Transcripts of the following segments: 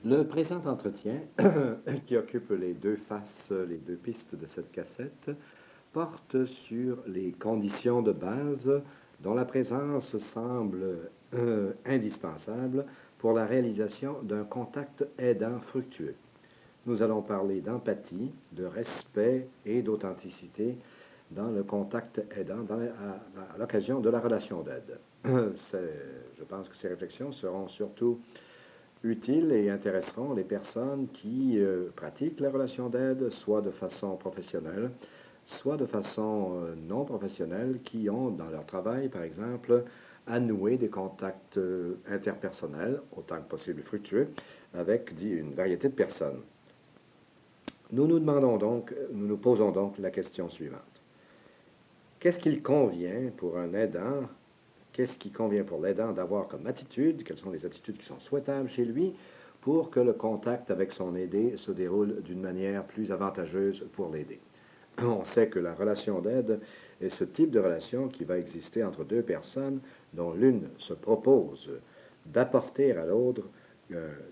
Le présent entretien, qui occupe les deux faces, les deux pistes de cette cassette, porte sur les conditions de base dont la présence semble indispensable pour la réalisation d'un contact aidant fructueux. Nous allons parler d'empathie, de respect et d'authenticité dans le contact aidant à l'occasion de la relation d'aide. Je pense que ces réflexions seront surtout utiles et intéresseront les personnes qui pratiquent la relation d'aide, soit de façon professionnelle, soit de façon non professionnelle, qui ont dans leur travail, par exemple, à nouer des contacts interpersonnels, autant que possible fructueux, avec une variété de personnes. Nous nous posons donc la question suivante. Qu'est-ce qu'il convient pour un aidant? Qu'est-ce qui convient pour l'aidant d'avoir comme attitude? Quelles sont les attitudes qui sont souhaitables chez lui pour que le contact avec son aidé se déroule d'une manière plus avantageuse pour l'aider? On sait que la relation d'aide est ce type de relation qui va exister entre deux personnes dont l'une se propose d'apporter à l'autre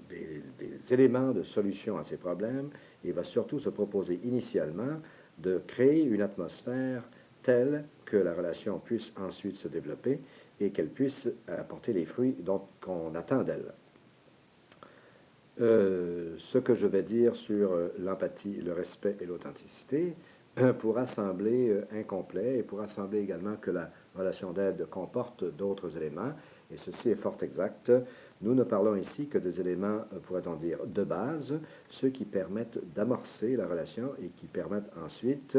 des éléments de solution à ses problèmes et va surtout se proposer initialement de créer une atmosphère telle que la relation puisse ensuite se développer et qu'elle puisse apporter les fruits qu'on attend d'elle. Ce que je vais dire sur l'empathie, le respect et l'authenticité pourra sembler incomplet et pourra sembler également que la relation d'aide comporte d'autres éléments, et ceci est fort exact. Nous ne parlons ici que des éléments, pourrait-on dire, de base, ceux qui permettent d'amorcer la relation et qui permettent ensuite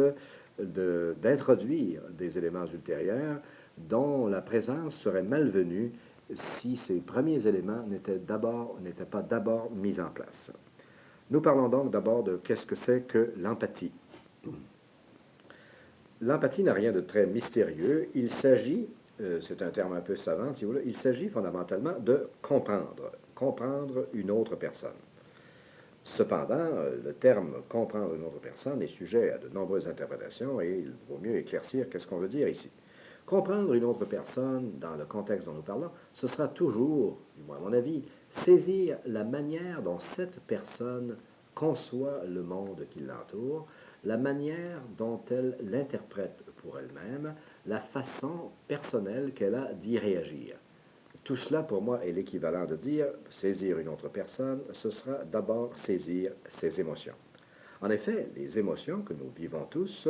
d'introduire des éléments ultérieurs dont la présence serait malvenue si ces premiers éléments n'étaient pas d'abord mis en place. Nous parlons donc d'abord de qu'est-ce que c'est que l'empathie. L'empathie n'a rien de très mystérieux. Il s'agit, c'est un terme un peu savant si vous voulez, il s'agit fondamentalement de comprendre une autre personne. Cependant, le terme comprendre une autre personne est sujet à de nombreuses interprétations et il vaut mieux éclaircir qu'est-ce qu'on veut dire ici. Comprendre une autre personne dans le contexte dont nous parlons, ce sera toujours, du moins à mon avis, saisir la manière dont cette personne conçoit le monde qui l'entoure, la manière dont elle l'interprète pour elle-même, la façon personnelle qu'elle a d'y réagir. Tout cela, pour moi, est l'équivalent de dire saisir une autre personne, ce sera d'abord saisir ses émotions. En effet, les émotions que nous vivons tous